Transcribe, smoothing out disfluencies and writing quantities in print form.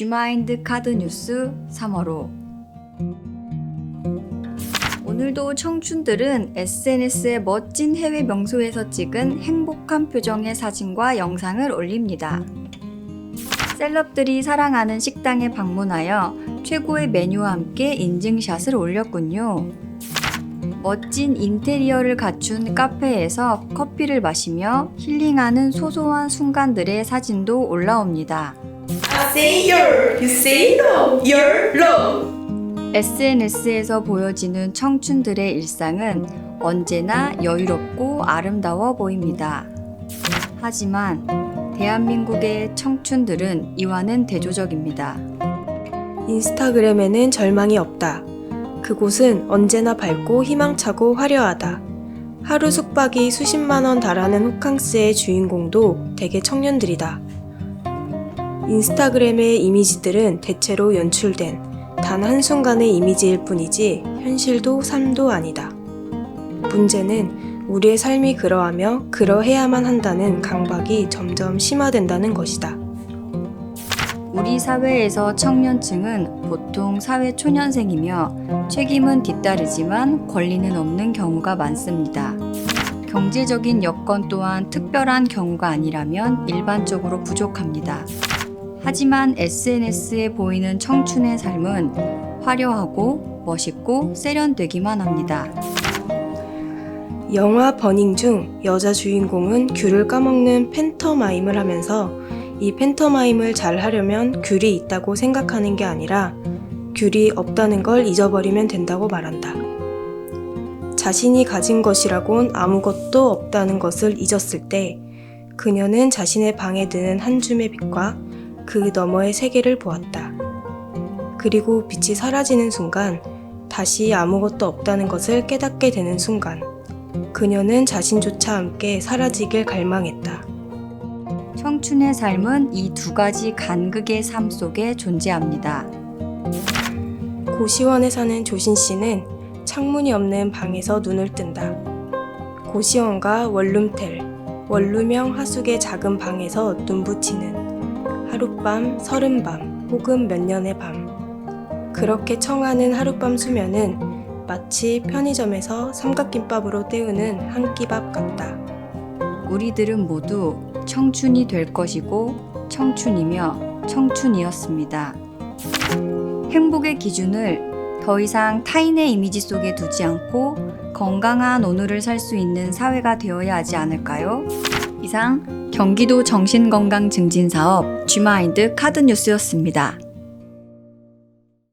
G마인드 카드 뉴스 3월호. 오늘도 청춘들은 SNS에 멋진 해외 명소에서 찍은 행복한 표정의 사진과 영상을 올립니다. 셀럽들이 사랑하는 식당에 방문하여 최고의 메뉴와 함께 인증샷을 올렸군요. 멋진 인테리어를 갖춘 카페에서 커피를 마시며 힐링하는 소소한 순간들의 사진도 올라옵니다. I say you're, you say no, you're low. SNS에서 보여지는 청춘들의 일상은 언제나 여유롭고 아름다워 보입니다. 하지만 대한민국의 청춘들은 이와는 대조적입니다. 인스타그램에는 절망이 없다. 그곳은 언제나 밝고 희망차고 화려하다. 하루 숙박이 수십만 원 달하는 호캉스의 주인공도 대개 청년들이다. 인스타그램의 이미지들은 대체로 연출된 단 한순간의 이미지일 뿐이지 현실도 삶도 아니다. 문제는 우리의 삶이 그러하며 그러해야만 한다는 강박이 점점 심화된다는 것이다. 우리 사회에서 청년층은 보통 사회 초년생이며 책임은 뒤따르지만 권리는 없는 경우가 많습니다. 경제적인 여건 또한 특별한 경우가 아니라면 일반적으로 부족합니다. 하지만 SNS에 보이는 청춘의 삶은 화려하고 멋있고 세련되기만 합니다. 영화 버닝 중 여자 주인공은 귤을 까먹는 팬터마임을 하면서 이 팬터마임을 잘 하려면 귤이 있다고 생각하는 게 아니라 귤이 없다는 걸 잊어버리면 된다고 말한다. 자신이 가진 것이라곤 아무것도 없다는 것을 잊었을 때 그녀는 자신의 방에 드는 한 줌의 빛과 그 너머의 세계를 보았다. 그리고 빛이 사라지는 순간 다시 아무것도 없다는 것을 깨닫게 되는 순간 그녀는 자신조차 함께 사라지길 갈망했다. 청춘의 삶은 이 두 가지 간극의 삶 속에 존재합니다. 고시원에 사는 조신 씨는 창문이 없는 방에서 눈을 뜬다. 고시원과 원룸텔, 원룸형 하숙의 작은 방에서 눈붙이는 하룻밤, 30밤, 혹은 몇 년의 밤. 그렇게 청하는 하룻밤 수면은 마치 편의점에서 삼각김밥으로 때우는 한 끼밥 같다. 우리들은 모두 청춘이 될 것이고 청춘이며 청춘이었습니다. 행복의 기준을 더 이상 타인의 이미지 속에 두지 않고 건강한 오늘을 살 수 있는 사회가 되어야 하지 않을까요? 이상 경기도 정신건강증진사업 G마인드 카드 뉴스였습니다.